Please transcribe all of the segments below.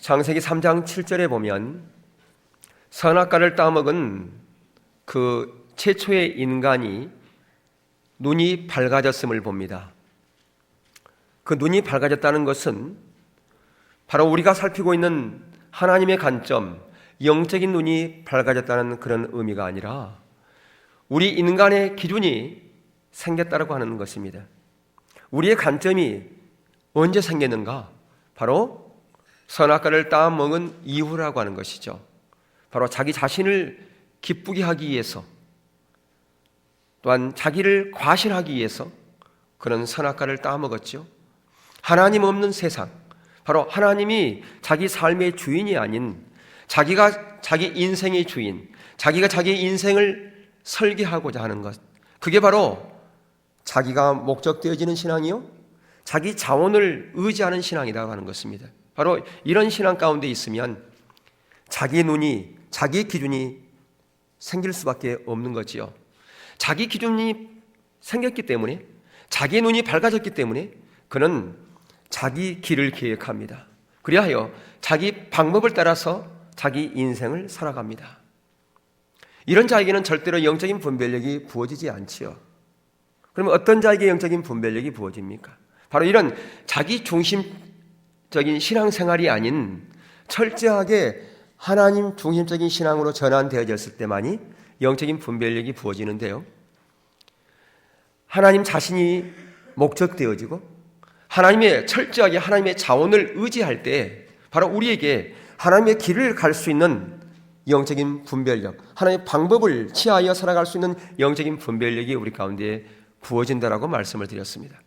창세기 3장 7절에 보면 선악과를 따먹은 그 최초의 인간이 눈이 밝아졌음을 봅니다. 그 눈이 밝아졌다는 것은 바로 우리가 살피고 있는 하나님의 관점, 영적인 눈이 밝아졌다는 그런 의미가 아니라 우리 인간의 기준이 생겼다고 하는 것입니다. 우리의 관점이 언제 생겼는가? 바로 선악과를 따먹은 이후라고 하는 것이죠. 바로 자기 자신을 기쁘게 하기 위해서, 또한 자기를 과신하기 위해서 그런 선악과를 따먹었죠. 하나님 없는 세상, 바로 하나님이 자기 삶의 주인이 아닌 자기가 자기 인생의 주인, 자기가 자기 인생을 설계하고자 하는 것, 그게 바로 자기가 목적되어지는 신앙이요, 자기 자원을 의지하는 신앙이라고 하는 것입니다. 바로 이런 신앙 가운데 있으면 자기 눈이, 자기 기준이 생길 수밖에 없는 거지요. 자기 기준이 생겼기 때문에, 자기 눈이 밝아졌기 때문에 그는 자기 길을 계획합니다. 그리하여 자기 방법을 따라서 자기 인생을 살아갑니다. 이런 자에게는 절대로 영적인 분별력이 부어지지 않지요. 그러면 어떤 자에게 영적인 분별력이 부어집니까? 바로 이런 자기 중심적인 신앙생활이 아닌 철저하게 하나님 중심적인 신앙으로 전환되어졌을 때만이 영적인 분별력이 부어지는데요, 하나님 자신이 목적되어지고 하나님의 철저하게 하나님의 자원을 의지할 때 바로 우리에게 하나님의 길을 갈 수 있는 영적인 분별력, 하나님의 방법을 취하여 살아갈 수 있는 영적인 분별력이 우리 가운데 부어진다라고 말씀을 드렸습니다.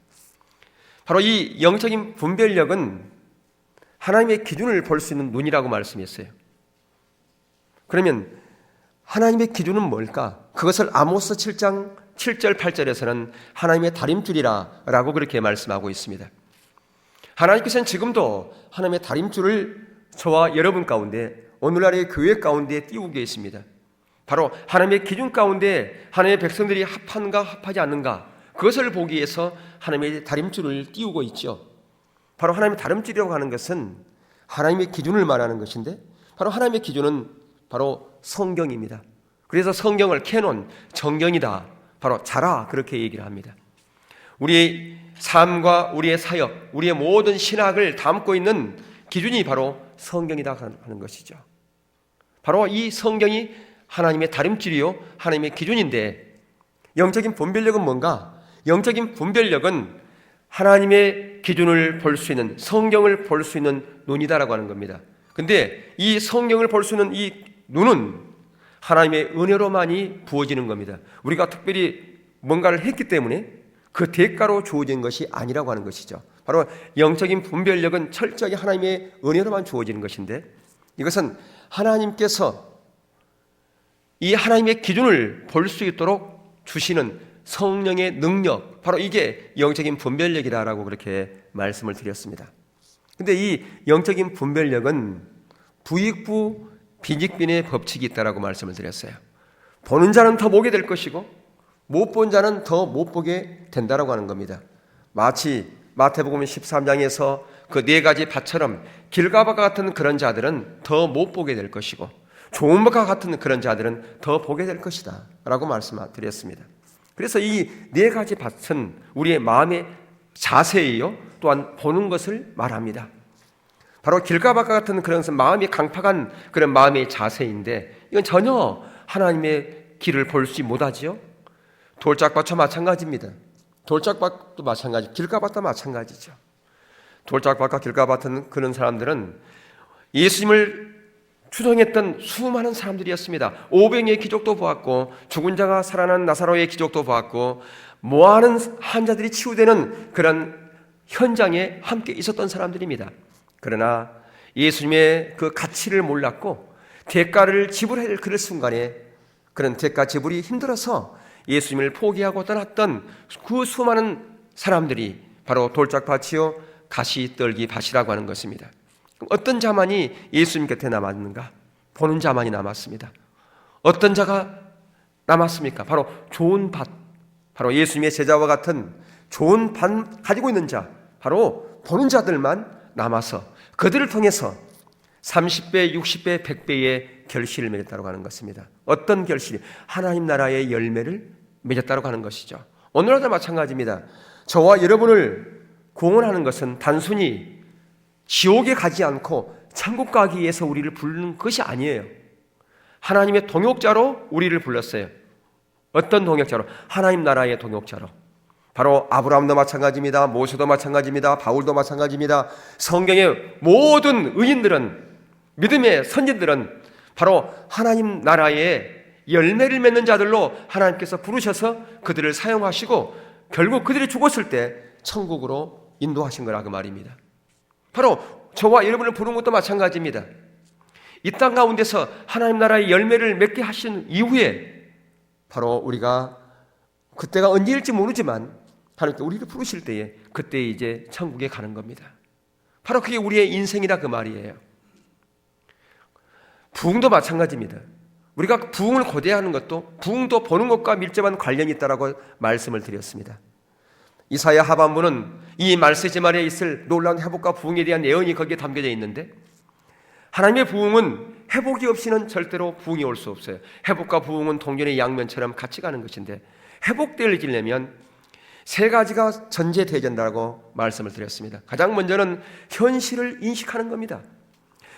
바로 이 영적인 분별력은 하나님의 기준을 볼 수 있는 눈이라고 말씀했어요. 그러면 하나님의 기준은 뭘까? 그것을 아모스 7장 7절 8절에서는 하나님의 다림줄이라 라고 그렇게 말씀하고 있습니다. 하나님께서는 지금도 하나님의 다림줄을 저와 여러분 가운데, 오늘날의 교회 가운데 띄우고 계십니다. 바로 하나님의 기준 가운데 하나님의 백성들이 합한가 합하지 않는가, 그것을 보기 위해서 하나님의 다림줄을 띄우고 있죠. 바로 하나님의 다림줄이라고 하는 것은 하나님의 기준을 말하는 것인데, 바로 하나님의 기준은 바로 성경입니다. 그래서 성경을 캐논, 정경이다, 바로 자라, 그렇게 얘기를 합니다. 우리의 삶과 우리의 사역, 우리의 모든 신학을 담고 있는 기준이 바로 성경이다 하는 것이죠. 바로 이 성경이 하나님의 다림줄이요, 하나님의 기준인데, 영적인 분별력은 뭔가? 영적인 분별력은 하나님의 기준을 볼 수 있는, 성경을 볼 수 있는 눈이다라고 하는 겁니다. 근데 이 성경을 볼 수 있는 이 눈은 하나님의 은혜로만이 부어지는 겁니다. 우리가 특별히 뭔가를 했기 때문에 그 대가로 주어진 것이 아니라고 하는 것이죠. 바로 영적인 분별력은 철저하게 하나님의 은혜로만 주어지는 것인데, 이것은 하나님께서 이 하나님의 기준을 볼 수 있도록 주시는 성령의 능력, 바로 이게 영적인 분별력이다라고 그렇게 말씀을 드렸습니다. 근데 이 영적인 분별력은 부익부 빈익빈의 법칙이 있다라고 말씀을 드렸어요. 보는 자는 더 보게 될 것이고 못 본 자는 더 못 보게 된다라고 하는 겁니다. 마치 마태복음 13장에서 그 네 가지 밭처럼 길과 밭과 같은 그런 자들은 더 못 보게 될 것이고 좋은 밭과 같은 그런 자들은 더 보게 될 것이다 라고 말씀드렸습니다. 그래서 이 네 가지 밭은 우리의 마음의 자세이요, 또한 보는 것을 말합니다. 바로 길과 밭과 같은 그런 마음이 강팍한 그런 마음의 자세인데, 이건 전혀 하나님의 길을 볼 수 못하지요. 돌짝밭과 마찬가지입니다. 돌짝밭도 마찬가지, 길가밭도 마찬가지죠. 돌짝밭과 길가밭은 그런 사람들은 예수님을 추종했던 수많은 사람들이었습니다. 오병이의 기적도 보았고, 죽은 자가 살아난 나사로의 기적도 보았고, 많은 환자들이 치유되는 그런 현장에 함께 있었던 사람들입니다. 그러나 예수님의 그 가치를 몰랐고 대가를 지불해야 될 그 순간에 그런 대가 지불이 힘들어서 예수님을 포기하고 떠났던 그 수많은 사람들이 바로 돌짝밭이요 가시떨기 밭이라고 하는 것입니다. 어떤 자만이 예수님 곁에 남았는가? 보는 자만이 남았습니다. 어떤 자가 남았습니까? 바로 좋은 밭, 바로 예수님의 제자와 같은 좋은 밭 가지고 있는 자, 바로 보는 자들만 남아서 그들을 통해서 30배, 60배, 100배의 결실을 맺었다고 하는 것입니다. 어떤 결실이? 하나님 나라의 열매를 맺었다고 하는 것이죠. 오늘날도 마찬가지입니다. 저와 여러분을 구원하는 것은 단순히 지옥에 가지 않고 천국 가기 위해서 우리를 부르는 것이 아니에요. 하나님의 동역자로 우리를 불렀어요. 어떤 동역자로? 하나님 나라의 동역자로. 바로 아브라함도 마찬가지입니다. 모세도 마찬가지입니다. 바울도 마찬가지입니다. 성경의 모든 의인들은, 믿음의 선진들은 바로 하나님 나라의 열매를 맺는 자들로 하나님께서 부르셔서 그들을 사용하시고 결국 그들이 죽었을 때 천국으로 인도하신 거라 그 말입니다. 바로 저와 여러분을 부르는 것도 마찬가지입니다. 이 땅 가운데서 하나님 나라의 열매를 맺게 하신 이후에 바로 우리가 그때가 언제일지 모르지만 하나님께 우리를 부르실 때에 그때 이제 천국에 가는 겁니다. 바로 그게 우리의 인생이라 그 말이에요. 부흥도 마찬가지입니다. 우리가 부흥을 고대하는 것도 부흥도 보는 것과 밀접한 관련이 있다라고 말씀을 드렸습니다. 이사야 하반부는 이 말세지 말에 있을 놀라운 회복과 부흥에 대한 예언이 거기에 담겨져 있는데 하나님의 부흥은 회복이 없이는 절대로 부흥이 올 수 없어요. 회복과 부흥은 동전의 양면처럼 같이 가는 것인데 회복되려면 세 가지가 전제되어진다고 말씀을 드렸습니다. 가장 먼저는 현실을 인식하는 겁니다.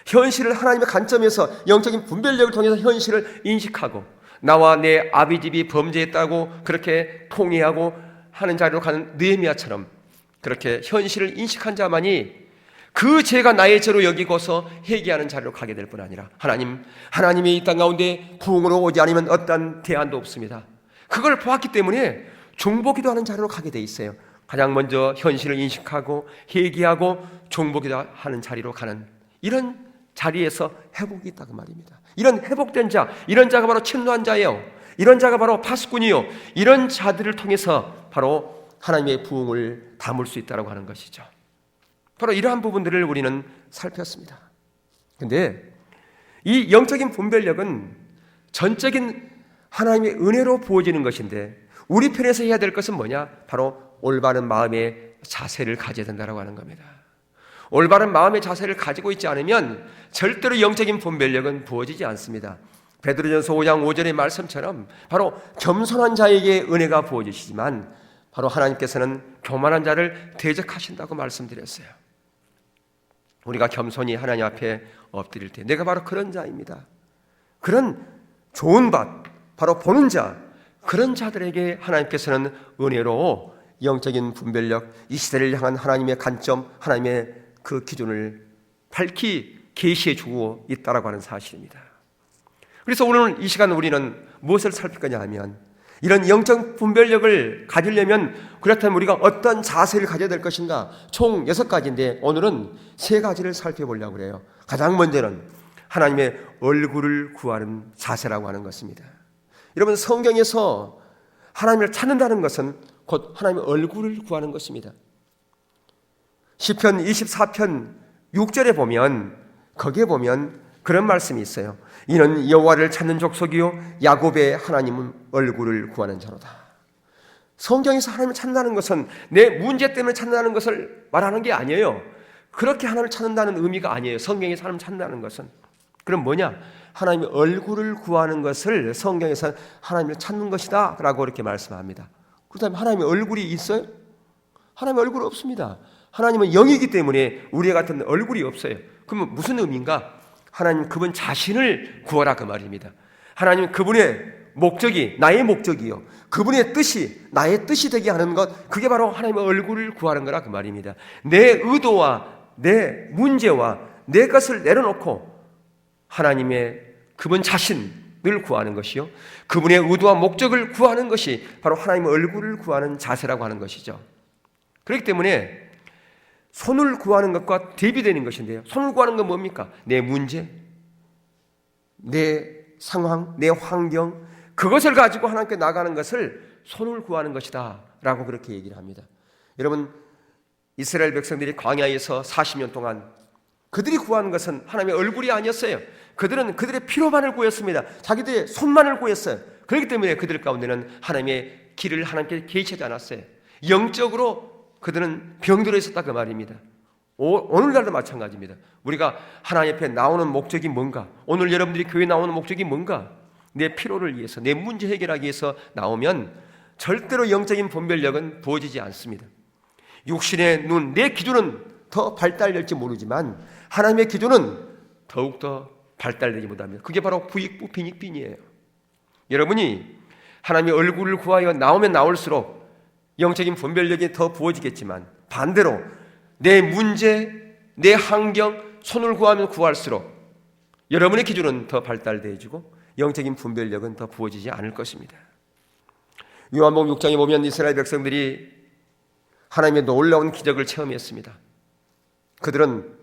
현실을 하나님의 관점에서 영적인 분별력을 통해서 현실을 인식하고 나와 내 아비집이 범죄했다고 그렇게 통회하고 하는 자리로 가는 느헤미야처럼 그렇게 현실을 인식한 자만이 그 죄가 나의 죄로 여기고서 회개하는 자리로 가게 될 뿐 아니라 하나님이 이 땅 가운데 부흥으로 오지 않으면 어떠한 대안도 없습니다. 그걸 보았기 때문에 중보기도 하는 자리로 가게 돼 있어요. 가장 먼저 현실을 인식하고 회개하고 중보기도 하는 자리로 가는 이런 자리에서 회복이 있다고 말입니다. 이런 회복된 자, 이런 자가 바로 침노한 자예요. 이런 자가 바로 파수꾼이요. 이런 자들을 통해서 바로 하나님의 부흥을 담을 수 있다고 하는 것이죠. 바로 이러한 부분들을 우리는 살폈습니다. 그런데 이 영적인 분별력은 전적인 하나님의 은혜로 부어지는 것인데 우리 편에서 해야 될 것은 뭐냐? 바로 올바른 마음의 자세를 가져야 된다고 하는 겁니다. 올바른 마음의 자세를 가지고 있지 않으면 절대로 영적인 분별력은 부어지지 않습니다. 베드로전서 5장 5절의 말씀처럼 바로 겸손한 자에게 은혜가 부어지시지만 바로 하나님께서는 교만한 자를 대적하신다고 말씀드렸어요. 우리가 겸손히 하나님 앞에 엎드릴 때 내가 바로 그런 자입니다. 그런 좋은 밭, 바로 보는 자, 그런 자들에게 하나님께서는 은혜로 영적인 분별력, 이 시대를 향한 하나님의 관점, 하나님의 그 기준을 밝히 계시해 주고 있다라고 하는 사실입니다. 그래서 오늘 이 시간 우리는 무엇을 살필 거냐 하면 이런 영적 분별력을 가지려면 그렇다면 우리가 어떤 자세를 가져야 될 것인가? 총 6가지인데 오늘은 3가지를 살펴보려고 해요. 가장 먼저는 하나님의 얼굴을 구하는 자세라고 하는 것입니다. 여러분 성경에서 하나님을 찾는다는 것은 곧 하나님의 얼굴을 구하는 것입니다. 시편 24편 6절에 보면 거기에 보면 그런 말씀이 있어요. 이는 여호와를 찾는 족속이요 야곱의 하나님은 얼굴을 구하는 자로다. 성경에서 하나님을 찾는다는 것은 내 문제 때문에 찾는다는 것을 말하는 게 아니에요. 그렇게 하나님을 찾는다는 의미가 아니에요. 성경에서 하나님을 찾는다는 것은. 그럼 뭐냐? 하나님의 얼굴을 구하는 것을 성경에서 하나님을 찾는 것이다 라고 이렇게 말씀합니다. 그렇다면 하나님의 얼굴이 있어요? 하나님의 얼굴 없습니다. 하나님은 영이기 때문에 우리 같은 얼굴이 없어요. 그러면 무슨 의미인가? 하나님 그분 자신을 구하라 그 말입니다. 하나님 그분의 목적이 나의 목적이요 그분의 뜻이 나의 뜻이 되게 하는 것, 그게 바로 하나님의 얼굴을 구하는 거라 그 말입니다. 내 의도와 내 문제와 내 것을 내려놓고 하나님의 그분 자신을 구하는 것이요 그분의 의도와 목적을 구하는 것이 바로 하나님의 얼굴을 구하는 자세라고 하는 것이죠. 그렇기 때문에 손을 구하는 것과 대비되는 것인데요. 손을 구하는 건 뭡니까? 내 문제, 내 상황, 내 환경, 그것을 가지고 하나님께 나가는 것을 손을 구하는 것이다 라고 그렇게 얘기를 합니다. 여러분 이스라엘 백성들이 광야에서 40년 동안 그들이 구하는 것은 하나님의 얼굴이 아니었어요. 그들은 그들의 피로만을 구했습니다. 자기들의 손만을 구했어요. 그렇기 때문에 그들 가운데는 하나님의 길을 하나님께 계시하지 않았어요. 영적으로 그들은 병들어 있었다 그 말입니다. 오늘날도 마찬가지입니다. 우리가 하나님 앞에 나오는 목적이 뭔가, 오늘 여러분들이 교회 나오는 목적이 뭔가, 내 필요를 위해서, 내 문제 해결하기 위해서 나오면 절대로 영적인 분별력은 부어지지 않습니다. 육신의 눈, 내 기준은 더 발달될지 모르지만 하나님의 기준은 더욱더 발달되지 못합니다. 그게 바로 부익부 빈익빈이에요. 여러분이 하나님의 얼굴을 구하여 나오면 나올수록 영적인 분별력이 더 부어지겠지만 반대로 내 문제, 내 환경, 손을 구하면 구할수록 여러분의 기준은 더 발달되어지고 영적인 분별력은 더 부어지지 않을 것입니다. 요한복음 6장에 보면 이스라엘 백성들이 하나님의 놀라운 기적을 체험했습니다. 그들은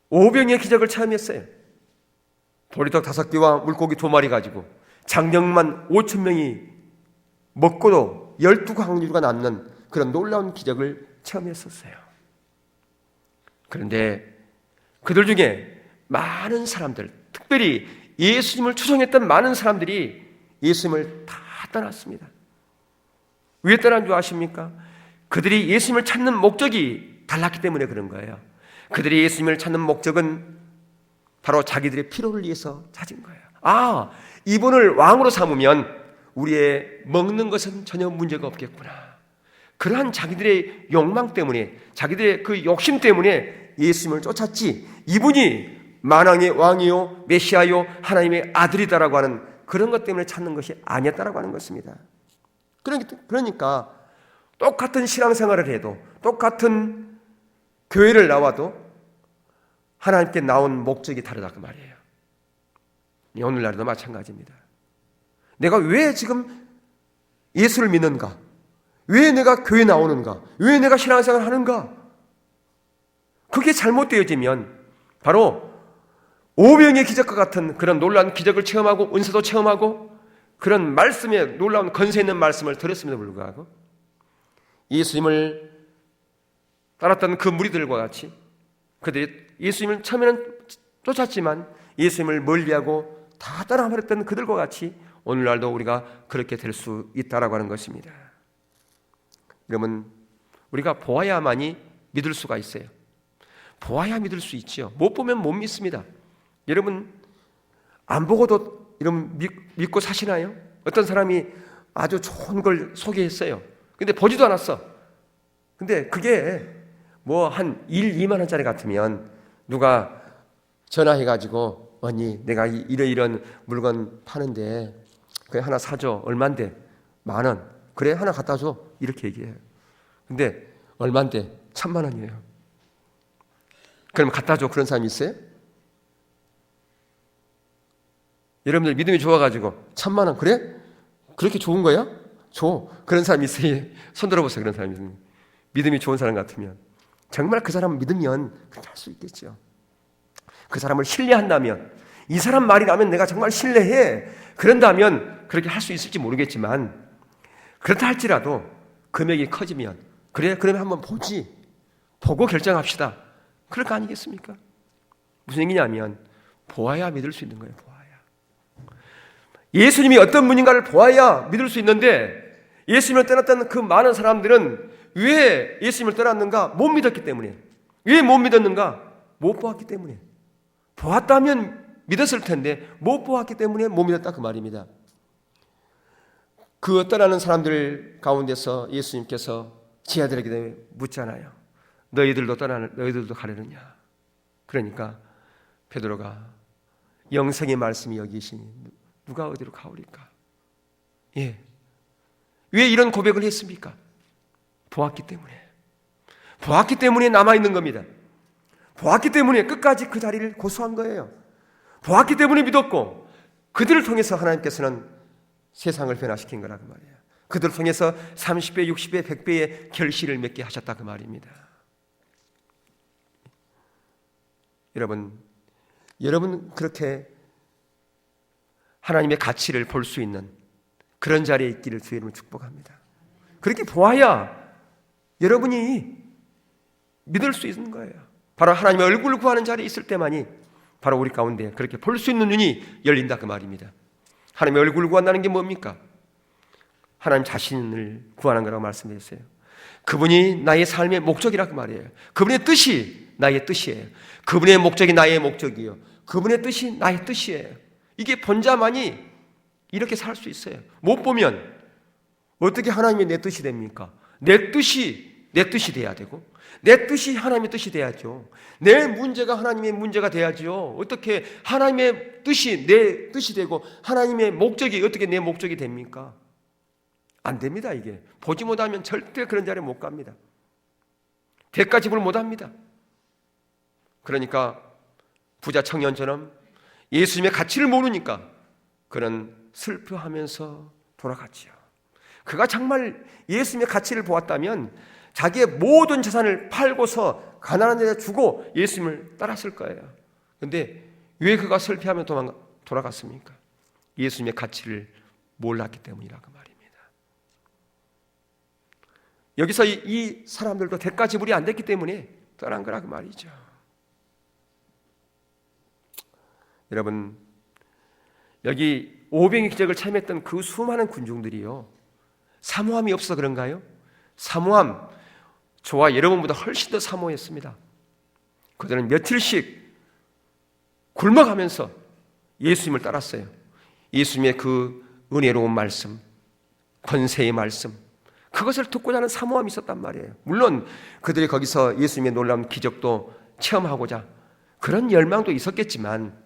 오병의 기적을 체험했어요. 보리떡 5개와 물고기 2마리 가지고 장정만 5,000명이 먹고도 12강류가 남는 그런 놀라운 기적을 체험했었어요. 그런데 그들 중에 많은 사람들, 특별히 예수님을 추종했던 많은 사람들이 예수님을 다 떠났습니다. 왜 떠난 줄 아십니까? 그들이 예수님을 찾는 목적이 달랐기 때문에 그런 거예요. 그들이 예수님을 찾는 목적은 바로 자기들의 필요를 위해서 찾은 거예요. 아, 이분을 왕으로 삼으면 우리의 먹는 것은 전혀 문제가 없겠구나. 그러한 자기들의 욕망 때문에, 자기들의 그 욕심 때문에 예수님을 쫓았지, 이분이 만왕의 왕이요 메시아요 하나님의 아들이다라고 하는 그런 것 때문에 찾는 것이 아니었다라고 하는 것입니다. 그러니까 똑같은 신앙생활을 해도, 똑같은 교회를 나와도 하나님께 나온 목적이 다르다 그 말이에요. 오늘날도 마찬가지입니다. 내가 왜 지금 예수를 믿는가? 왜 내가 교회 나오는가? 왜 내가 신앙생활을 하는가? 그게 잘못되어지면 바로 오병의 기적과 같은 그런 놀라운 기적을 체험하고 은사도 체험하고 그런 말씀에 놀라운 건세 있는 말씀을 들었음에도 불구하고 예수님을 따랐던 그 무리들과 같이 그들이 예수님을 처음에는 쫓았지만 예수님을 멀리하고 다 따라버렸던 그들과 같이 오늘날도 우리가 그렇게 될 수 있다라고 하는 것입니다. 여러분, 우리가 보아야만이 믿을 수가 있어요. 보아야 믿을 수 있죠. 못 보면 못 믿습니다. 여러분, 안 보고도 여러분 믿고 사시나요? 어떤 사람이 아주 좋은 걸 소개했어요. 근데 보지도 않았어. 근데 그게 뭐 한 1, 2만 원짜리 같으면 누가 전화해가지고 언니 내가 이런 물건 파는데 그래 하나 사줘. 얼만데? 10,000원. 그래 하나 갖다 줘. 이렇게 얘기해요. 근데 얼만데? 1,000,000원이에요. 그럼 갖다 줘. 그런 사람이 있어요? 여러분들 믿음이 좋아가지고 1,000,000원 그래? 그렇게 좋은 거야? 줘. 그런 사람이 있어요. 손 들어보세요. 그런 사람이 있으면. 믿음이 좋은 사람 같으면 정말 그 사람 믿으면 그렇게 할 수 있겠죠. 그 사람을 신뢰한다면, 이 사람 말이 나면 내가 정말 신뢰해. 그런다면 그렇게 할 수 있을지 모르겠지만 그렇다 할지라도 금액이 커지면 그래 그러면 한번 보지. 보고 결정합시다. 그럴 거 아니겠습니까? 무슨 얘기냐면 보아야 믿을 수 있는 거예요. 보아야. 예수님이 어떤 분인가를 보아야 믿을 수 있는데 예수님을 떠났던 그 많은 사람들은 왜 예수님을 떠났는가? 못 믿었기 때문에. 왜 못 믿었는가? 못 보았기 때문에. 보았다면 믿었을 텐데 못 보았기 때문에 못 믿었다 그 말입니다. 그 떠나는 사람들 가운데서 예수님께서 제자들에게 묻잖아요. 너희들도 가려느냐? 그러니까 베드로가 영생의 말씀이 여기 있으니 누가 어디로 가오리까? 예. 왜 이런 고백을 했습니까? 보았기 때문에 남아있는 겁니다. 보았기 때문에 끝까지 그 자리를 고수한 거예요. 보았기 때문에 믿었고 그들을 통해서 하나님께서는 세상을 변화시킨 거라고 말이에요. 그들을 통해서 30배, 60배, 100배의 결실을 맺게 하셨다 그 말입니다. 여러분 그렇게 하나님의 가치를 볼 수 있는 그런 자리에 있기를 주의 이름으로 축복합니다. 그렇게 보아야 여러분이 믿을 수 있는 거예요. 바로 하나님의 얼굴을 구하는 자리에 있을 때만이 바로 우리 가운데 그렇게 볼 수 있는 눈이 열린다 그 말입니다. 하나님의 얼굴을 구한다는 게 뭡니까? 하나님 자신을 구하는 거라고 말씀드렸어요. 그분이 나의 삶의 목적이라고 말이에요. 그분의 뜻이 나의 뜻이에요. 그분의 목적이 나의 목적이요. 그분의 뜻이 나의 뜻이에요. 이게 본 자만이 이렇게 살 수 있어요. 못 보면 어떻게 하나님의 내 뜻이 됩니까? 내 뜻이 내 뜻이 돼야 되고 내 뜻이 하나님의 뜻이 돼야죠. 내 문제가 하나님의 문제가 돼야죠. 어떻게 하나님의 뜻이 내 뜻이 되고 하나님의 목적이 어떻게 내 목적이 됩니까? 안 됩니다. 이게 보지 못하면 절대 그런 자리에 못 갑니다. 대가 지불 못합니다. 그러니까 부자 청년처럼 예수님의 가치를 모르니까 그는 슬퍼하면서 돌아갔지요. 그가 정말 예수님의 가치를 보았다면 자기의 모든 재산을 팔고서 가난한 자에 주고 예수님을 따랐을 거예요. 그런데 왜 그가 슬퍼하며 돌아갔습니까? 예수님의 가치를 몰랐기 때문이라고 말입니다. 여기서 이 사람들도 대가 지불이 안 됐기 때문에 떠난 거라고 말이죠. 여러분, 여기 오병의 기적을 체험했던 그 수많은 군중들이요, 사모함이 없어서 그런가요? 사모함, 저와 여러분보다 훨씬 더 사모했습니다. 그들은 며칠씩 굶어가면서 예수님을 따랐어요. 예수님의 그 은혜로운 말씀, 권세의 말씀, 그것을 듣고자 하는 사모함이 있었단 말이에요. 물론 그들이 거기서 예수님의 놀라운 기적도 체험하고자 그런 열망도 있었겠지만,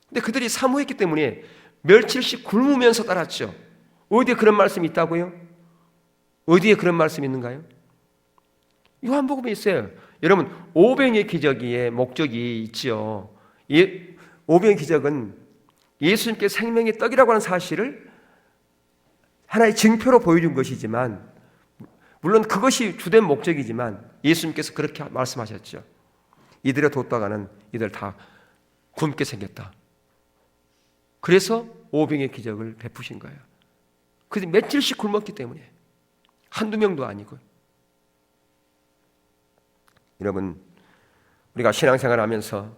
근데 그들이 사모했기 때문에 며칠씩 굶으면서 따랐죠. 어디에 그런 말씀이 있다고요? 어디에 그런 말씀이 있는가요? 요한복음에 있어요. 여러분, 오병의 기적의 목적이 있지요. 오병의 기적은 예수님께 생명의 떡이라고 하는 사실을 하나의 증표로 보여준 것이지만, 물론 그것이 주된 목적이지만 예수님께서 그렇게 말씀하셨죠. 이들의 뒀다가는 이들 다 굶게 생겼다. 그래서 오병의 기적을 베푸신 거예요. 그래서 며칠씩 굶었기 때문에, 한두 명도 아니고. 여러분, 우리가 신앙생활 하면서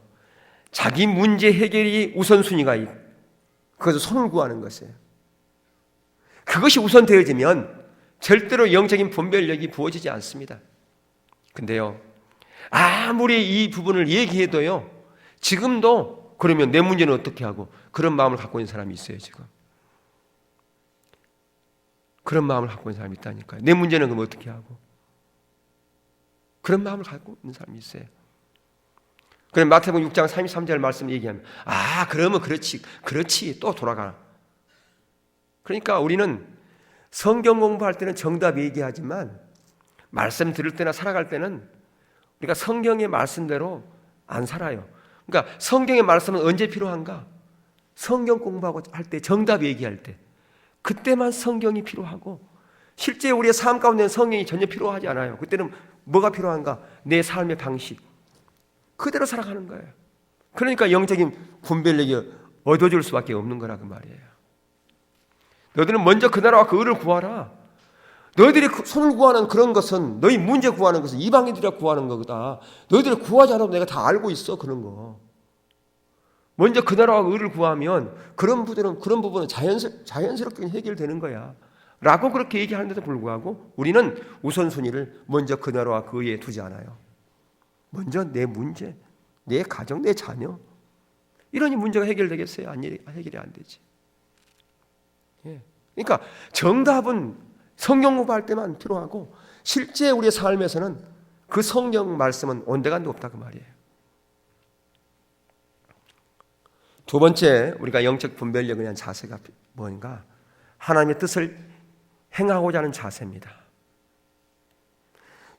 자기 문제 해결이 우선순위가 있고 그것을 손을 구하는 것이에요. 그것이 우선 되어지면 절대로 영적인 분별력이 부어지지 않습니다. 근데요, 아무리 이 부분을 얘기해도요, 지금도 그러면 내 문제는 어떻게 하고, 그런 마음을 갖고 있는 사람이 있어요. 지금 그런 마음을 갖고 있는 사람이 있다니까요. 내 문제는 그럼 어떻게 하고, 그런 마음을 갖고 있는 사람이 있어요. 그럼 마태복음 6장 33절 말씀 얘기하면, 그러면 그렇지 또 돌아가. 그러니까 우리는 성경 공부할 때는 정답 얘기하지만 말씀 들을 때나 살아갈 때는 우리가 성경의 말씀대로 안 살아요. 그러니까 성경의 말씀은 언제 필요한가? 성경 공부하고 할 때, 정답 얘기할 때, 그때만 성경이 필요하고, 실제 우리의 삶 가운데는 성경이 전혀 필요하지 않아요. 그때는 뭐가 필요한가? 내 삶의 방식, 그대로 살아가는 거예요. 그러니까 영적인 분별력이 얻어질 수밖에 없는 거라고 말이에요. 너희들은 먼저 그 나라와 그 의를 구하라. 너희들이 손을 구하는 그런 것은, 너희 문제 구하는 것은 이방인들이 구하는 거다. 너희들이 구하지 않아도 내가 다 알고 있어. 그런 거. 먼저 그 나라와 의를 구하면 그런 부분은 자연스럽게 해결되는 거야 라고 그렇게 얘기하는데도 불구하고 우리는 우선순위를 먼저 그 나라와 그 의에 두지 않아요. 먼저 내 문제, 내 가정, 내 자녀, 이러니 문제가 해결되겠어요? 해결이 안 되지. 그러니까 정답은 성경 공부할 때만 필요하고, 실제 우리의 삶에서는 그 성경 말씀은 온데간데 없다 그 말이에요. 두 번째, 우리가 영적 분별력에 대한 자세가 뭔가? 하나님의 뜻을 행하고자 하는 자세입니다.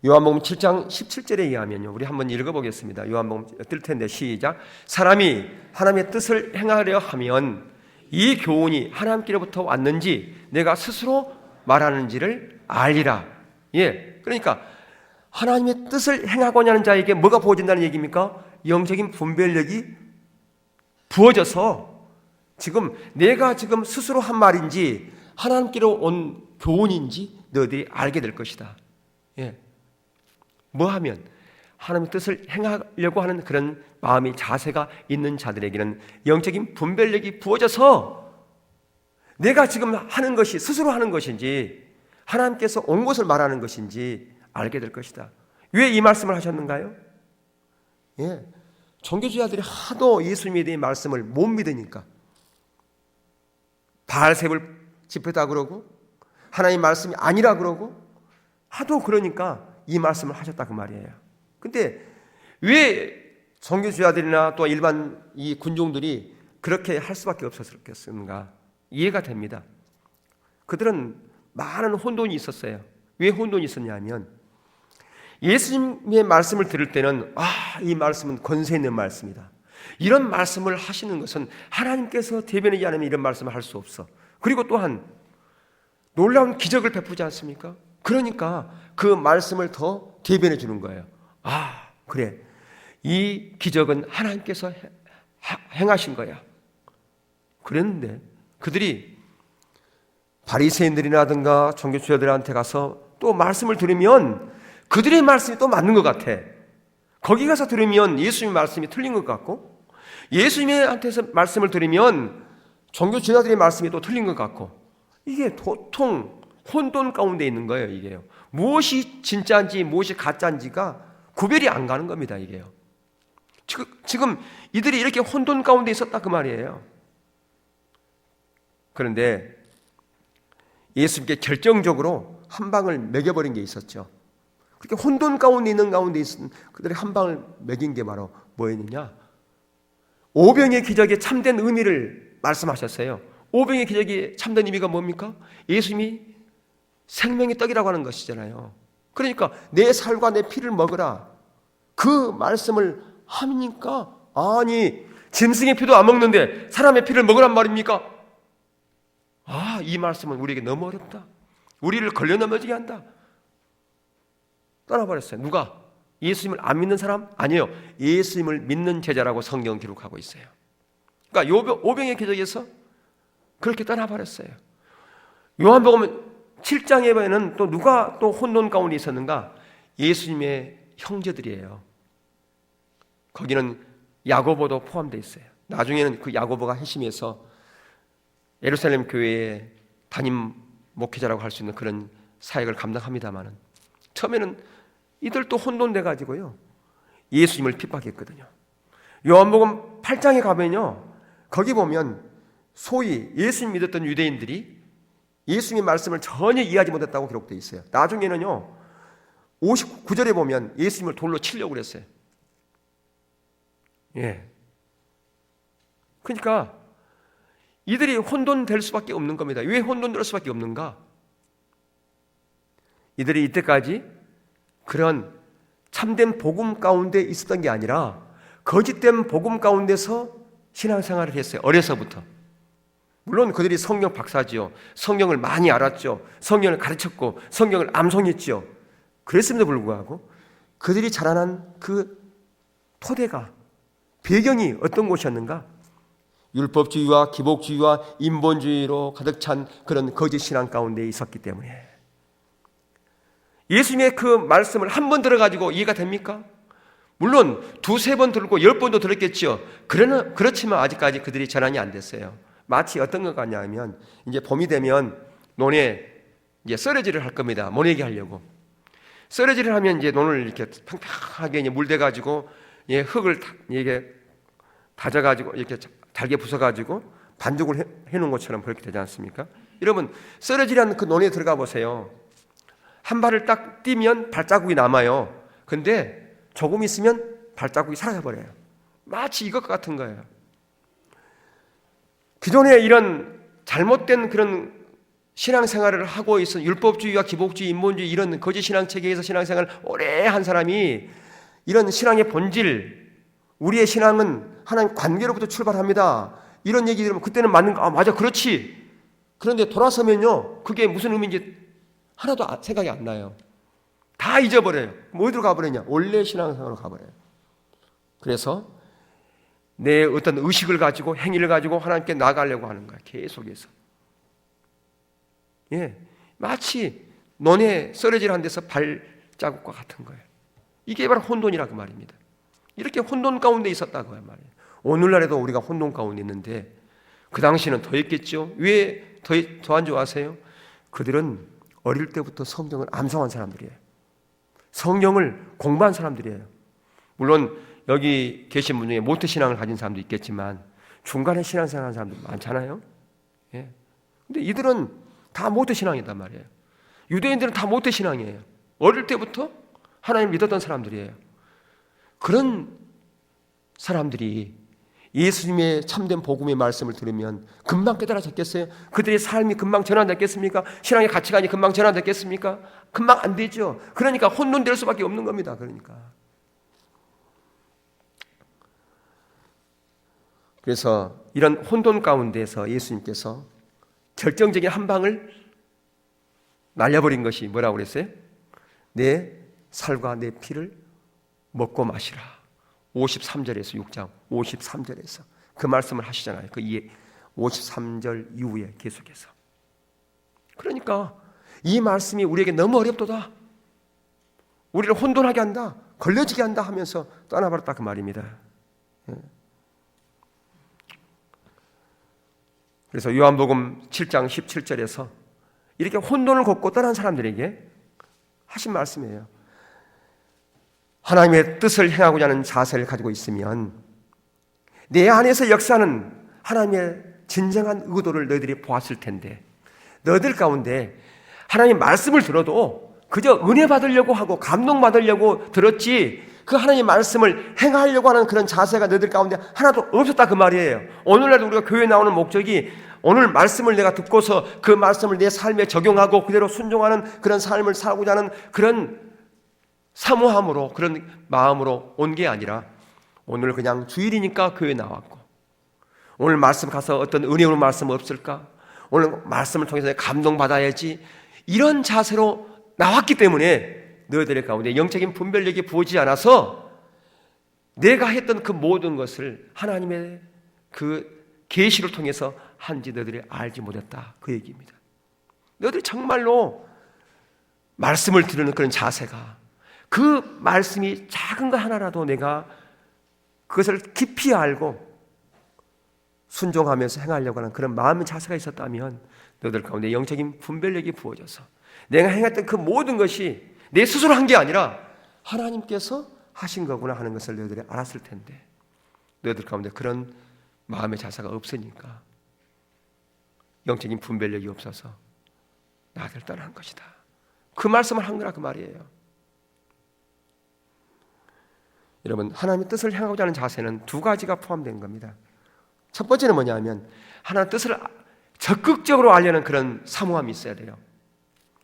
요한복음 7장 17절에 의하면요, 우리 한번 읽어보겠습니다. 요한복음 뜰 텐데 시작. 사람이 하나님의 뜻을 행하려 하면 이 교훈이 하나님께로부터 왔는지 내가 스스로 말하는지를 알리라. 그러니까 하나님의 뜻을 행하고자 하는 자에게 뭐가 부어진다는 얘기입니까? 영적인 분별력이 부어져서, 지금 내가 지금 스스로 한 말인지 하나님께로 온 교훈인지 너희들이 알게 될 것이다. 뭐 하면? 하나님의 뜻을 행하려고 하는 그런 마음이, 자세가 있는 자들에게는 영적인 분별력이 부어져서 내가 지금 하는 것이 스스로 하는 것인지 하나님께서 온 것을 말하는 것인지 알게 될 것이다. 왜 이 말씀을 하셨는가요? 예, 종교주의자들이 하도 예수님에 대한 말씀을 못 믿으니까 바알세불 집회다 그러고 하나님 말씀이 아니라 그러고 하도 그러니까 이 말씀을 하셨다 그 말이에요. 근데 왜 종교주의자들이나 또 일반 이 군종들이 그렇게 할 수밖에 없었겠는가? 이해가 됩니다. 그들은 많은 혼돈이 있었어요. 왜 혼돈이 있었냐면 예수님의 말씀을 들을 때는 이 말씀은 권세 있는 말씀이다. 이런 말씀을 하시는 것은 하나님께서 대변하지 않으면 이런 말씀을 할 수 없어. 그리고 또한 놀라운 기적을 베푸지 않습니까? 그러니까 그 말씀을 더 대변해 주는 거예요. 그래. 이 기적은 하나님께서 행하신 거야. 그랬는데 그들이 바리새인들이라든가 종교주의자들한테 가서 또 말씀을 들으면 그들의 말씀이 또 맞는 것 같아. 거기 가서 들으면 예수님의 말씀이 틀린 것 같고 예수님한테서 말씀을 들으면 종교주의자들의 말씀이 또 틀린 것 같고 이게 도통 혼돈 가운데 있는 거예요. 이게요. 무엇이 진짜인지 무엇이 가짜인지가 구별이 안 가는 겁니다. 이게요. 지금 이들이 이렇게 혼돈 가운데 있었다 그 말이에요. 그런데 예수님께 결정적으로 한 방을 매겨버린 게 있었죠. 그렇게 혼돈 가운데 있는 가운데 있은 그들이 한 방을 매긴 게 바로 뭐였느냐? 오병의 기적의 참된 의미를 말씀하셨어요. 오병의 기적의 참된 의미가 뭡니까? 예수님이 생명의 떡이라고 하는 것이잖아요. 그러니까 내 살과 내 피를 먹으라. 그 말씀을 하니까 아니 짐승의 피도 안 먹는데 사람의 피를 먹으란 말입니까? 이 말씀은 우리에게 너무 어렵다. 우리를 걸려 넘어지게 한다. 떠나버렸어요. 누가? 예수님을 안 믿는 사람? 아니에요. 예수님을 믿는 제자라고 성경은 기록하고 있어요. 그러니까 오병의 기적에서 그렇게 떠나버렸어요. 요한복음 7장에는 또 누가 또 혼돈 가운데 있었는가? 예수님의 형제들이에요. 거기는 야고보도 포함되어 있어요. 나중에는 그 야고보가 회심해서 예루살렘 교회의 담임 목회자라고 할 수 있는 그런 사역을 감당합니다만은 처음에는 이들도 혼돈돼 가지고요 예수님을 핍박했거든요. 요한복음 8장에 가면요 거기 보면 소위 예수님 믿었던 유대인들이 예수님의 말씀을 전혀 이해하지 못했다고 기록되어 있어요. 나중에는요 59절에 보면 예수님을 돌로 치려고 그랬어요. 그러니까 이들이 혼돈될 수밖에 없는 겁니다. 왜 혼돈될 수밖에 없는가? 이들이 이때까지 그런 참된 복음 가운데 있었던 게 아니라 거짓된 복음 가운데서 신앙생활을 했어요. 어려서부터. 물론 그들이 성경 박사지요. 성경을 많이 알았죠. 성경을 가르쳤고 성경을 암송했지요. 그랬음에도 불구하고 그들이 자라난 그 토대가 배경이 어떤 곳이었는가? 율법주의와 기복주의와 인본주의로 가득 찬 그런 거짓 신앙 가운데 있었기 때문에 예수님의 그 말씀을 한 번 들어가지고 이해가 됩니까? 물론 두세 번 들고 10번도 들었겠죠. 그렇지만 아직까지 그들이 전환이 안 됐어요. 마치 어떤 것 같냐면 이제 봄이 되면 논에 이제 썰어지를 할 겁니다. 모내기 하려고. 썰어지를 하면 이제 논을 이렇게 평평하게 이제 물대가지고 흙을 이게 다져가지고 이렇게 잘게 부숴가지고 반죽을 해놓은 것처럼 그렇게 되지 않습니까? 여러분 썰어지라는 그 논에 들어가 보세요. 한 발을 딱 띄면 발자국이 남아요. 근데 조금 있으면 발자국이 사라져버려요. 마치 이것과 같은 거예요. 기존에 이런 잘못된 그런 신앙생활을 하고 있은 율법주의와 기복주의, 인본주의 이런 거짓 신앙체계에서 신앙생활을 오래 한 사람이 이런 신앙의 본질, 우리의 신앙은 하나님 관계로부터 출발합니다. 이런 얘기 들으면 그때는 맞는가? 맞아, 그렇지. 그런데 돌아서면요, 그게 무슨 의미인지 하나도 생각이 안 나요. 다 잊어버려요. 어디로 가버리냐? 원래 신앙생활로 가버려요. 그래서 내 어떤 의식을 가지고 행위를 가지고 하나님께 나가려고 하는 거야. 계속해서. 마치 논에 썰어질 한 데서 발자국과 같은 거예요. 이게 바로 혼돈이라고 말입니다. 이렇게 혼돈 가운데 있었다고 말이에요. 오늘날에도 우리가 혼돈 가운데 있는데 그 당시는 더 있겠죠. 왜 더 안 좋아하세요? 그들은 어릴 때부터 성경을 암송한 사람들이에요. 성령을 공부한 사람들이에요. 물론 여기 계신 분 중에 모태신앙을 가진 사람도 있겠지만 중간에 신앙생활하는 사람들 많잖아요. 예. 근데 이들은 다 모태신앙이단 말이에요. 유대인들은 다 모태신앙이에요. 어릴 때부터 하나님을 믿었던 사람들이에요. 그런 사람들이 예수님의 참된 복음의 말씀을 들으면 금방 깨달아졌겠어요? 그들의 삶이 금방 전환됐겠습니까? 신앙의 가치관이 금방 전환됐겠습니까? 금방 안 되죠. 그러니까 혼돈될 수밖에 없는 겁니다. 그래서 이런 혼돈 가운데서 예수님께서 결정적인 한 방을 날려버린 것이 뭐라고 그랬어요? 내 살과 내 피를 먹고 마시라. 53절에서 6장 53절에서 그 말씀을 하시잖아요. 그 53절 이후에 계속해서. 그러니까 이 말씀이 우리에게 너무 어렵도다. 우리를 혼돈하게 한다. 걸려지게 한다 하면서 떠나버렸다 그 말입니다. 그래서 요한복음 7장 17절에서 이렇게 혼돈을 걷고 떠난 사람들에게 하신 말씀이에요. 하나님의 뜻을 행하고자 하는 자세를 가지고 있으면 내 안에서 역사하는 하나님의 진정한 의도를 너희들이 보았을 텐데, 너희들 가운데 하나님의 말씀을 들어도 그저 은혜 받으려고 하고 감동받으려고 들었지 그 하나님의 말씀을 행하려고 하는 그런 자세가 너희들 가운데 하나도 없었다 그 말이에요. 오늘날 우리가 교회에 나오는 목적이 오늘 말씀을 내가 듣고서 그 말씀을 내 삶에 적용하고 그대로 순종하는 그런 삶을 살고자 하는 그런 사모함으로, 그런 마음으로 온 게 아니라 오늘 그냥 주일이니까 교회에 나왔고, 오늘 말씀 가서 어떤 은혜로운 말씀 없을까? 오늘 말씀을 통해서 감동받아야지, 이런 자세로 나왔기 때문에 너희들의 가운데 영적인 분별력이 부어지지 않아서 내가 했던 그 모든 것을 하나님의 그 계시를 통해서 한지 너희들이 알지 못했다 그 얘기입니다. 너희들이 정말로 말씀을 들으는 그런 자세가, 그 말씀이 작은 거 하나라도 내가 그것을 깊이 알고 순종하면서 행하려고 하는 그런 마음의 자세가 있었다면 너희들 가운데 영적인 분별력이 부어져서 내가 행했던 그 모든 것이 내 스스로 한 게 아니라 하나님께서 하신 거구나 하는 것을 너희들이 알았을 텐데, 너희들 가운데 그런 마음의 자세가 없으니까 영적인 분별력이 없어서 나를 떠난 것이다. 그 말씀을 한 거라 그 말이에요. 여러분, 하나님의 뜻을 행하고자 하는 자세는 두 가지가 포함된 겁니다. 첫 번째는 뭐냐면 하나님의 뜻을 적극적으로 알려는 그런 사모함이 있어야 돼요.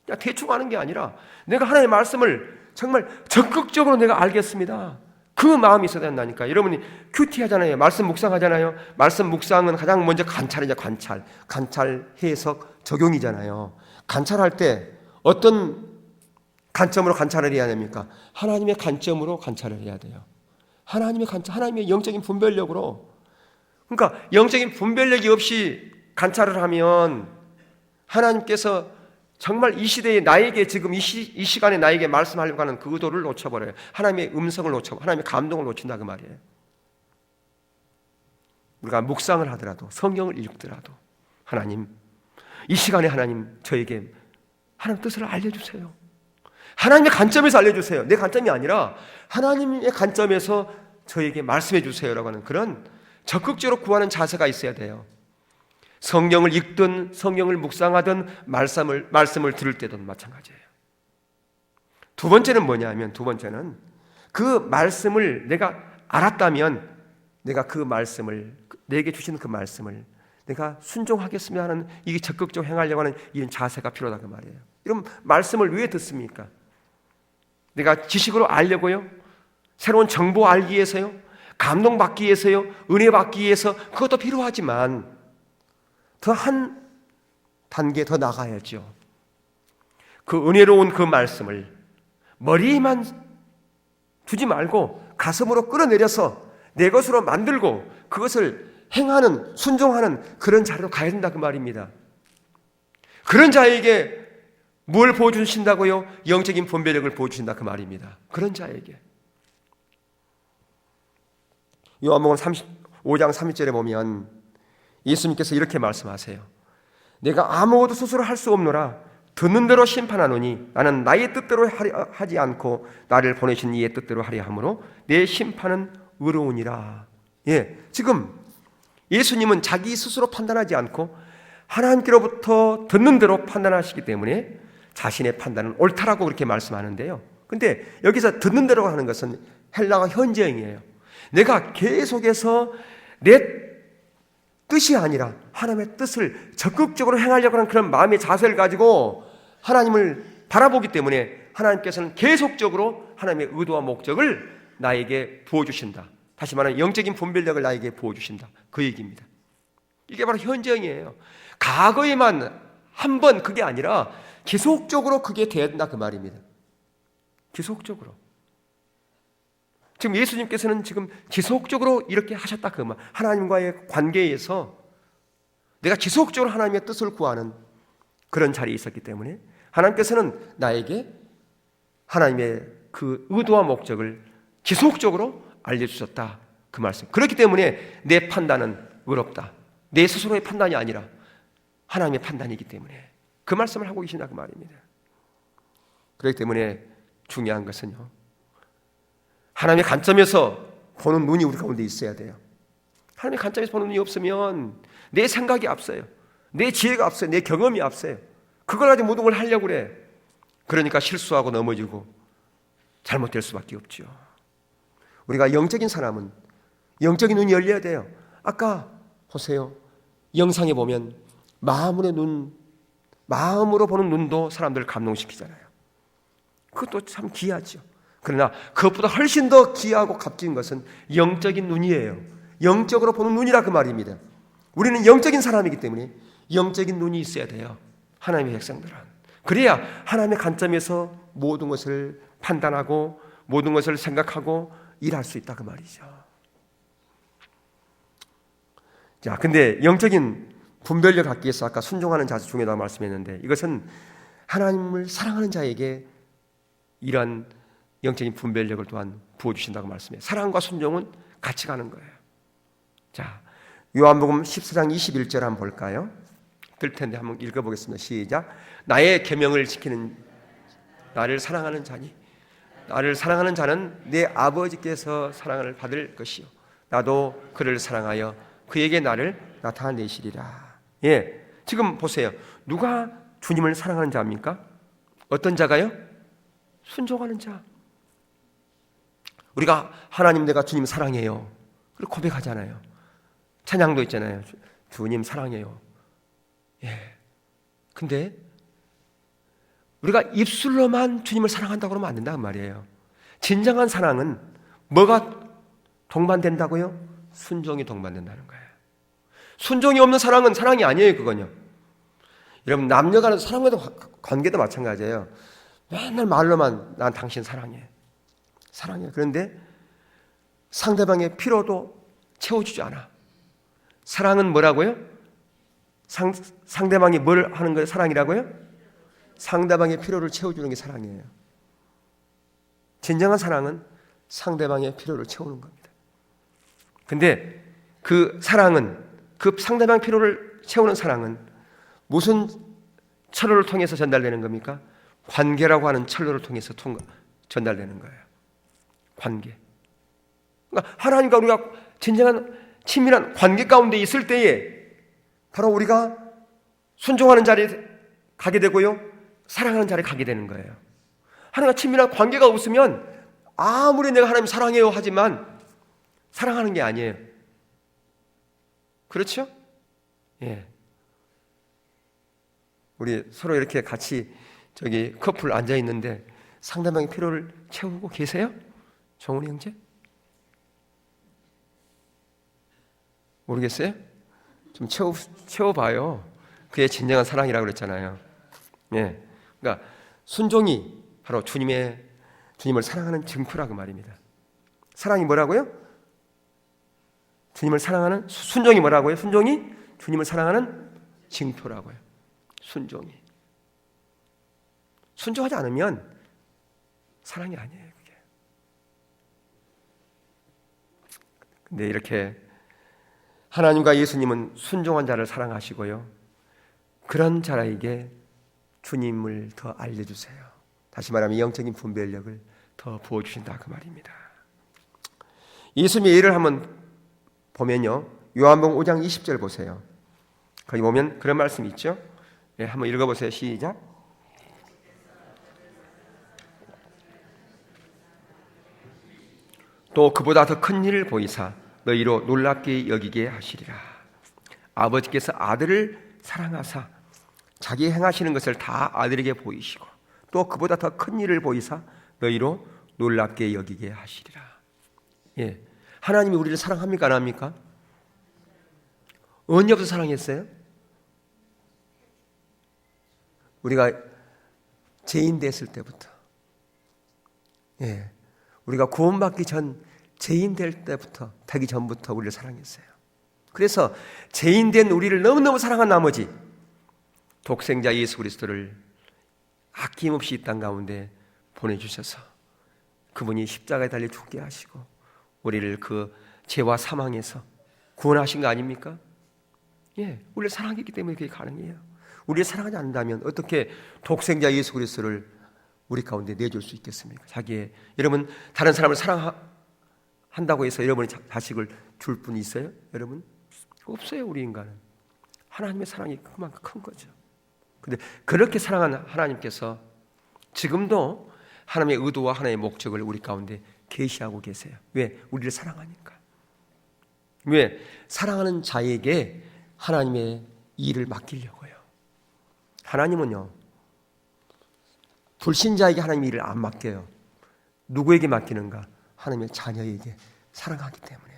그냥 대충 하는 게 아니라 내가 하나님의 말씀을 정말 적극적으로 내가 알겠습니다. 그 마음이 있어야 된다니까. 여러분이 큐티 하잖아요. 말씀 묵상하잖아요. 말씀 묵상은 가장 먼저 관찰이죠. 관찰, 해석, 적용이잖아요. 관찰할 때 어떤 관점으로 관찰을 해야 됩니까? 하나님의 관점으로 관찰을 해야 돼요. 하나님의 관점, 하나님의 영적인 분별력으로. 그러니까 영적인 분별력이 없이 관찰을 하면 하나님께서 정말 이 시대에 나에게 지금 이 시간에 나에게 말씀하려고 하는 그 의도를 놓쳐버려요. 하나님의 음성을 놓쳐, 하나님의 감동을 놓친다 그 말이에요. 우리가 묵상을 하더라도, 성경을 읽더라도 하나님, 이 시간에 하나님 저에게 하나님 뜻을 알려주세요. 하나님의 관점에서 알려주세요. 내 관점이 아니라 하나님의 관점에서 저에게 말씀해 주세요라고 하는 그런 적극적으로 구하는 자세가 있어야 돼요. 성경을 읽든 성경을 묵상하든 말씀을 들을 때도 마찬가지예요. 두 번째는 뭐냐면, 두 번째는 그 말씀을 내가 알았다면 내가 그 말씀을, 내게 주시는 그 말씀을 내가 순종하겠습니다 하는, 이게 적극적으로 행하려고 하는 이런 자세가 필요하다 그 말이에요. 이런 말씀을 왜 듣습니까? 내가 지식으로 알려고요? 새로운 정보 알기 위해서요? 감동받기 위해서요? 은혜 받기 위해서? 그것도 필요하지만 더 한 단계 더 나가야죠. 그 은혜로운 그 말씀을 머리에만 두지 말고 가슴으로 끌어내려서 내 것으로 만들고 그것을 행하는, 순종하는 그런 자리로 가야 된다 그 말입니다. 그런 자에게 뭘 보여주신다고요? 영적인 분별력을 보여주신다 그 말입니다. 그런 자에게. 요한복음 5장 30절에 보면 예수님께서 이렇게 말씀하세요. 내가 아무것도 스스로 할 수 없노라. 듣는 대로 심판하노니 나는 나의 뜻대로 하지 않고 나를 보내신 이의 뜻대로 하려 함으로 내 심판은 의로우니라. 지금 예수님은 자기 스스로 판단하지 않고 하나님께로부터 듣는 대로 판단하시기 때문에 자신의 판단은 옳다라고 그렇게 말씀하는데요. 근데 여기서 듣는 대로 하는 것은 헬라어 현재형이에요. 내가 계속해서 내 뜻이 아니라 하나님의 뜻을 적극적으로 행하려고 하는 그런 마음의 자세를 가지고 하나님을 바라보기 때문에 하나님께서는 계속적으로 하나님의 의도와 목적을 나에게 부어주신다. 다시 말하면 영적인 분별력을 나에게 부어주신다. 그 얘기입니다. 이게 바로 현재형이에요. 과거에만 한 번 그게 아니라 계속적으로 그게 된다 그 말입니다. 계속적으로. 지금 예수님께서는 지금 지속적으로 이렇게 하셨다 그 말. 하나님과의 관계에서 내가 지속적으로 하나님의 뜻을 구하는 그런 자리에 있었기 때문에 하나님께서는 나에게 하나님의 그 의도와 목적을 지속적으로 알려주셨다 그 말씀. 그렇기 때문에 내 판단은 의롭다. 내 스스로의 판단이 아니라 하나님의 판단이기 때문에 그 말씀을 하고 계신다 그 말입니다. 그렇기 때문에 중요한 것은요, 하나님의 관점에서 보는 눈이 우리 가운데 있어야 돼요. 하나님의 관점에서 보는 눈이 없으면 내 생각이 앞서요. 내 지혜가 앞서요. 내 경험이 앞서요. 그걸 가지고 모든 걸 하려고 그래. 그러니까 실수하고 넘어지고 잘못될 수밖에 없죠. 우리가 영적인 사람은 영적인 눈이 열려야 돼요. 아까 보세요. 영상에 보면 마음으로 보는 눈도 사람들을 감동시키잖아요. 그것도 참 귀하죠. 그러나 그것보다 훨씬 더 귀하고 값진 것은 영적인 눈이에요. 영적으로 보는 눈이라 그 말입니다. 우리는 영적인 사람이기 때문에 영적인 눈이 있어야 돼요. 하나님의 백성들은. 그래야 하나님의 관점에서 모든 것을 판단하고 모든 것을 생각하고 일할 수 있다 그 말이죠. 자, 근데 영적인 분별력 갖기 위해서 아까 순종하는 자 중요하다고 말씀했는데 이것은 하나님을 사랑하는 자에게 이러한 영적인 분별력을 또한 부어주신다고 말씀해요. 사랑과 순종은 같이 가는 거예요. 자, 요한복음 14장 21절 한번 볼까요? 들 텐데 한번 읽어보겠습니다. 시작. 나의 계명을 지키는 나를 사랑하는 자니 나를 사랑하는 자는 내 아버지께서 사랑을 받을 것이요 나도 그를 사랑하여 그에게 나를 나타내시리라. 지금 보세요. 누가 주님을 사랑하는 자입니까? 어떤 자가요? 순종하는 자. 우리가 하나님 내가 주님 사랑해요. 그리고 고백하잖아요. 찬양도 있잖아요. 주님 사랑해요. 근데 우리가 입술로만 주님을 사랑한다고 그러면 안 된다는 말이에요. 진정한 사랑은 뭐가 동반된다고요? 순종이 동반된다는 거예요. 순종이 없는 사랑은 사랑이 아니에요. 그건요. 여러분 남녀 간의 사랑과도 관계도 마찬가지예요. 맨날 말로만 난 당신 사랑해. 사랑해. 그런데 상대방의 필요도 채워주지 않아. 사랑은 뭐라고요? 상대방이 뭘 하는 거예요? 사랑이라고요? 상대방의 필요를 채워주는 게 사랑이에요. 진정한 사랑은 상대방의 필요를 채우는 겁니다. 근데 그 사랑은 그 상대방 필요를 채우는 사랑은 무슨 철로를 통해서 전달되는 겁니까? 관계라고 하는 철로를 통해서 전달되는 거예요. 관계. 그러니까 하나님과 우리가 진정한 친밀한 관계 가운데 있을 때에 바로 우리가 순종하는 자리에 가게 되고요. 사랑하는 자리에 가게 되는 거예요. 하나님과 친밀한 관계가 없으면 아무리 내가 하나님 사랑해요 하지만 사랑하는 게 아니에요. 그렇죠? 우리 서로 이렇게 같이 저기 커플 앉아 있는데 상대방의 필요를 채우고 계세요? 정훈이 형제? 모르겠어요? 좀 채워봐요. 그게 진정한 사랑이라고 그랬잖아요. 그러니까 순종이 바로 주님을 사랑하는 증표라고 말입니다. 사랑이 뭐라고요? 주님을 사랑하는 순종이 뭐라고요? 순종이 주님을 사랑하는 증표라고요. 순종이. 순종하지 않으면 사랑이 아니에요. 그게. 근데 이렇게 하나님과 예수님은 순종한 자를 사랑하시고요. 그런 자에게 주님을 더 알려주세요. 다시 말하면 영적인 분별력을 더 부어주신다 그 말입니다. 예수님의 예를 한번 보면요, 요한복음 5장 20절 보세요. 거기 보면 그런 말씀이 있죠. 예, 한번 읽어보세요. 시작. 또 그보다 더 큰 일을 보이사 너희로 놀랍게 여기게 하시리라. 아버지께서 아들을 사랑하사 자기 행하시는 것을 다 아들에게 보이시고 또 그보다 더 큰 일을 보이사 너희로 놀랍게 여기게 하시리라. 예, 하나님이 우리를 사랑합니까? 안 합니까? 언제부터 사랑했어요? 우리가 죄인 됐을 때부터. 예, 우리가 구원받기 전 죄인 될 때부터, 되기 전부터 우리를 사랑했어요. 그래서 죄인 된 우리를 너무너무 사랑한 나머지 독생자 예수 그리스도를 아낌없이 이 땅 가운데 보내주셔서 그분이 십자가에 달려 죽게 하시고 우리를 그 죄와 사망에서 구원하신 거 아닙니까? 예, 우리를 사랑했기 때문에 그게 가능해요. 우리를 사랑하지 않는다면 어떻게 독생자 예수 그리스도를 우리 가운데 내줄 수 있겠습니까? 여러분, 다른 사람을 사랑한다고 해서 여러분이 자식을 줄 분이 있어요? 여러분? 없어요. 우리 인간은 하나님의 사랑이 그만큼 큰 거죠. 근데 그렇게 사랑하는 하나님께서 지금도 하나님의 의도와 하나님의 목적을 우리 가운데 계시하고 계세요. 왜? 우리를 사랑하니까. 왜? 사랑하는 자에게 하나님의 일을 맡기려고요. 하나님은요, 불신자에게 하나님의 일을 안 맡겨요. 누구에게 맡기는가? 하나님의 자녀에게, 사랑하기 때문에.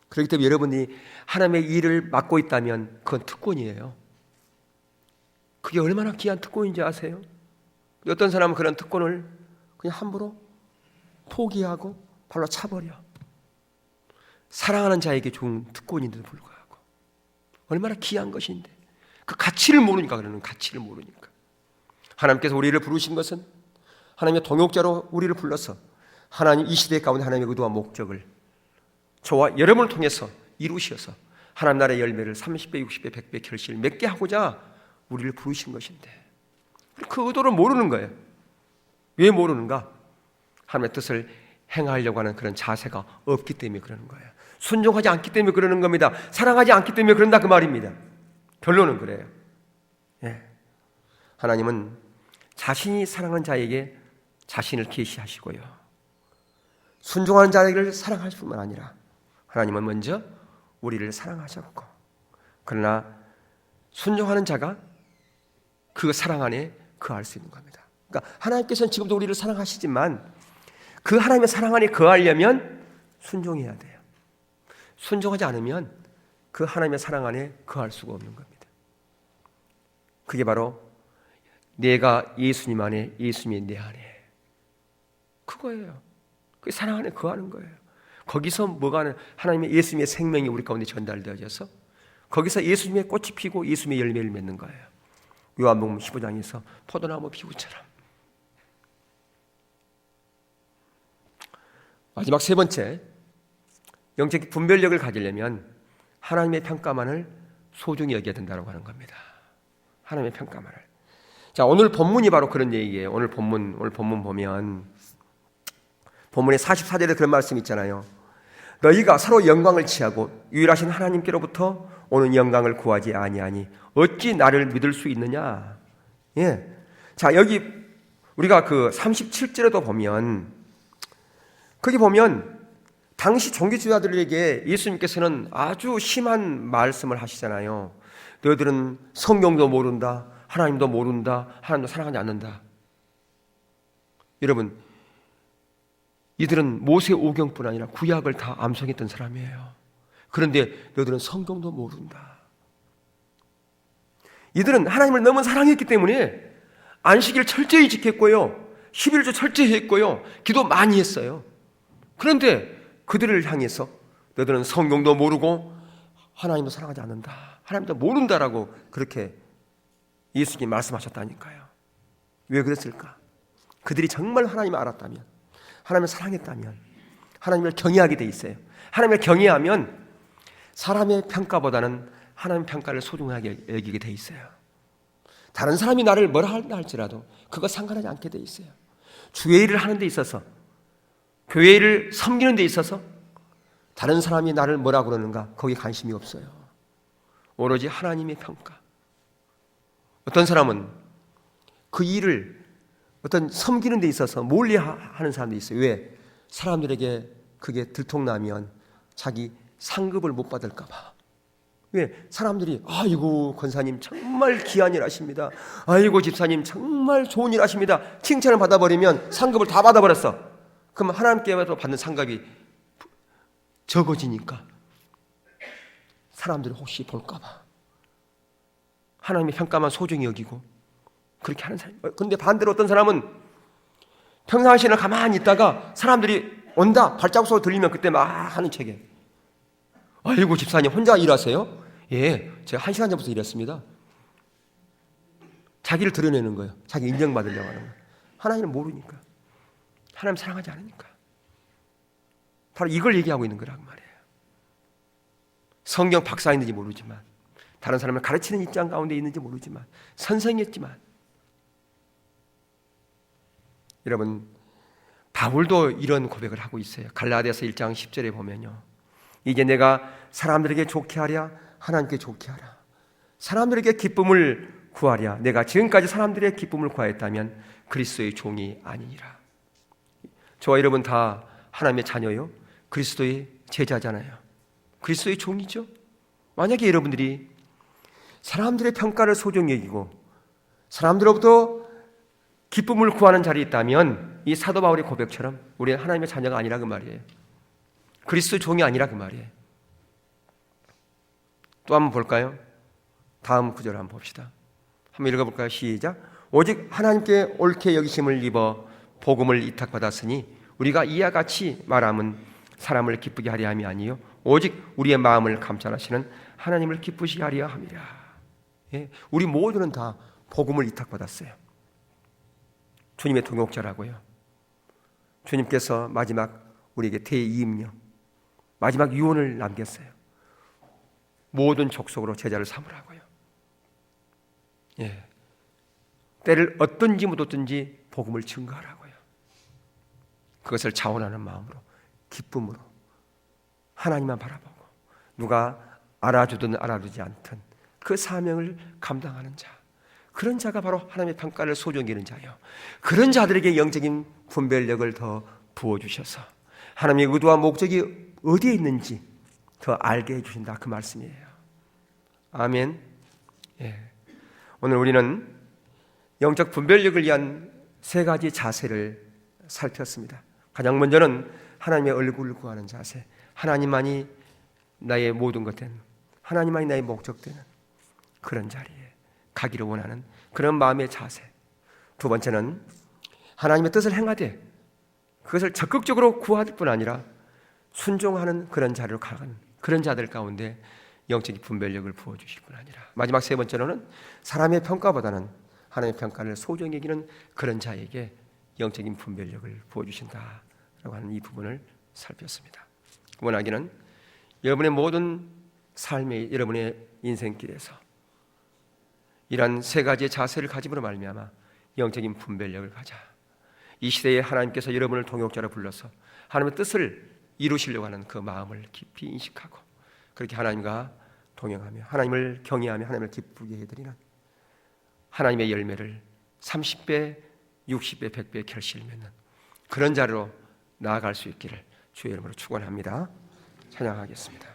그렇기 때문에 여러분이 하나님의 일을 맡고 있다면 그건 특권이에요. 그게 얼마나 귀한 특권인지 아세요? 어떤 사람은 그런 특권을 그냥 함부로 포기하고 발로 차버려. 사랑하는 자에게 좋은 특권인데도 불구하고 얼마나 귀한 것인데 그 가치를 모르니까 그러는, 가치를 모르니까. 하나님께서 우리를 부르신 것은 하나님의 동역자로 우리를 불러서 하나님 이 시대 가운데 하나님의 의도와 목적을 저와 여러분을 통해서 이루셔서 하나님 나라의 열매를 30배, 60배, 100배 결실을 맺게 하고자 우리를 부르신 것인데 그 의도를 모르는 거예요. 왜 모르는가? 하나님의 뜻을 행하려고 하는 그런 자세가 없기 때문에 그러는 거예요. 순종하지 않기 때문에 그러는 겁니다. 사랑하지 않기 때문에 그런다 그 말입니다. 결론은 그래요. 예. 하나님은 자신이 사랑하는 자에게 자신을 계시하시고요, 순종하는 자에게 사랑하실 뿐만 아니라 하나님은 먼저 우리를 사랑하셨고, 그러나 순종하는 자가 그 사랑 안에 거할 수 있는 겁니다. 그러니까 하나님께서는 지금도 우리를 사랑하시지만 그 하나님의 사랑 안에 거하려면 순종해야 돼요. 순종하지 않으면 그 하나님의 사랑 안에 거할 수가 없는 겁니다. 그게 바로 내가 예수님 안에, 예수님이 내 안에, 그거예요. 그 사랑 안에 거하는 거예요. 거기서 뭐가 하나님의 예수님의 생명이 우리 가운데 전달되어져서 거기서 예수님의 꽃이 피고 예수님의 열매를 맺는 거예요. 요한복음 15장에서 포도나무 비구처럼. 마지막 세 번째, 영적 분별력을 가지려면 하나님의 평가만을 소중히 여겨야 된다고 하는 겁니다. 하나님의 평가만을. 자, 오늘 본문이 바로 그런 얘기예요. 오늘 본문 보면 본문의 44절에 그런 말씀이 있잖아요. 너희가 서로 영광을 취하고 유일하신 하나님께로부터 오는 영광을 구하지 아니하니 어찌 나를 믿을 수 있느냐? 예. 자, 여기 우리가 그 37절에도 보면, 거기 보면 당시 종교지도자들에게 예수님께서는 아주 심한 말씀을 하시잖아요. 너희들은 성경도 모른다, 하나님도 모른다, 하나님도 사랑하지 않는다. 여러분, 이들은 모세 오경뿐 아니라 구약을 다 암송했던 사람이에요. 그런데 너희들은 성경도 모른다. 이들은 하나님을 너무 사랑했기 때문에 안식일 철저히 지켰고요, 11조 철저히 했고요, 기도 많이 했어요. 그런데 그들을 향해서 너희들은 성경도 모르고 하나님도 사랑하지 않는다, 하나님도 모른다라고 그렇게 예수님이 말씀하셨다니까요. 왜 그랬을까? 그들이 정말 하나님을 알았다면, 하나님을 사랑했다면 하나님을 경외하게 돼 있어요. 하나님을 경외하면 사람의 평가보다는 하나님의 평가를 소중하게 여기게 돼 있어요. 다른 사람이 나를 뭐라 한다 할지라도 그거 상관하지 않게 돼 있어요. 주의 일을 하는 데 있어서, 교회 일을 섬기는 데 있어서 다른 사람이 나를 뭐라 그러는가 거기에 관심이 없어요. 오로지 하나님의 평가. 어떤 사람은 그 일을 어떤 섬기는 데 있어서 몰리 하는 사람도 있어요. 왜? 사람들에게 그게 들통나면 자기 상급을 못 받을까 봐. 왜? 사람들이 아이고 권사님 정말 귀한 일 하십니다. 아이고 집사님 정말 좋은 일 하십니다. 칭찬을 받아버리면 상급을 다 받아버렸어. 그럼 하나님께서 받는 상급이 적어지니까 사람들이 혹시 볼까 봐 하나님의 평가만 소중히 여기고 그렇게 하는 사람이. 그런데 반대로 어떤 사람은 평상시에는 가만히 있다가 사람들이 온다 발자국 소리 들리면 그때 막 하는 체계. 아이고 집사님 혼자 일하세요? 예, 제가 1시간 전부터 일했습니다. 자기를 드러내는 거예요. 자기 인정받으려고 하는 거예요. 하나님은 모르니까. 하나님 사랑하지 않으니까. 바로 이걸 얘기하고 있는 거라고 말이에요. 성경 박사인지 모르지만, 다른 사람을 가르치는 입장 가운데 있는지 모르지만, 선생이었지만, 여러분 바울도 이런 고백을 하고 있어요. 갈라디아서 1장 10절에 보면요, 이제 내가 사람들에게 좋게 하랴 하나님께 좋게 하라. 사람들에게 기쁨을 구하랴. 내가 지금까지 사람들의 기쁨을 구하였다면 그리스도의 종이 아니니라. 저와 여러분 다 하나님의 자녀요, 그리스도의 제자잖아요. 그리스도의 종이죠. 만약에 여러분들이 사람들의 평가를 소중히 여기고 사람들로부터 기쁨을 구하는 자리에 있다면 이 사도 바울의 고백처럼 우리는 하나님의 자녀가 아니라 그 말이에요. 그리스도의 종이 아니라 그 말이에요. 또 한번 볼까요? 다음 구절 한번 봅시다. 한번 읽어볼까요? 시작. 오직 하나님께 옳게 여기심을 입어 복음을 이탁받았으니 우리가 이와 같이 말함은 사람을 기쁘게 하려 함이 아니요 오직 우리의 마음을 감찰하시는 하나님을 기쁘시게 하려 함이라. 예, 우리 모두는 다 복음을 이탁받았어요. 주님의 동역자라고요. 주님께서 마지막 우리에게 대이임령, 마지막 유언을 남겼어요. 모든 족속으로 제자를 삼으라고요. 예, 때를 어떤지 못 얻든지 복음을 증거하라고요. 그것을 자원하는 마음으로, 기쁨으로 하나님만 바라보고 누가 알아주든 알아주지 않든 그 사명을 감당하는 자, 그런 자가 바로 하나님의 평가를 소중히 여기는 자예요. 그런 자들에게 영적인 분별력을 더 부어주셔서 하나님의 의도와 목적이 어디에 있는지 더 알게 해주신다, 그 말씀이에요. 아멘. 예. 오늘 우리는 영적 분별력을 위한 3가지 자세를 살폈습니다. 가장 먼저는 하나님의 얼굴을 구하는 자세, 하나님만이 나의 모든 것 된, 하나님만이 나의 목적 되는 그런 자리에 가기를 원하는 그런 마음의 자세. 두 번째는 하나님의 뜻을 행하되 그것을 적극적으로 구할 뿐 아니라 순종하는 그런 자리로 가는 그런 자들 가운데 영적인 분별력을 부어주실 뿐 아니라, 마지막 3번째로는 사람의 평가보다는 하나님의 평가를 소중히 여기는 그런 자에게 영적인 분별력을 부어주신다라고 하는 이 부분을 살폈습니다. 원하기는 여러분의 모든 삶의, 여러분의 인생길에서 이러한 3가지의 자세를 가짐으로 말미암아 영적인 분별력을 가자. 이 시대에 하나님께서 여러분을 동역자로 불러서 하나님의 뜻을 이루시려고 하는 그 마음을 깊이 인식하고 그렇게 하나님과 동행하며 하나님을 경외하며 하나님을 기쁘게 해드리는 하나님의 열매를 30배, 60배, 100배 결실을 맺는 그런 자리로 나아갈 수 있기를 주의 이름으로 축원합니다. 찬양하겠습니다.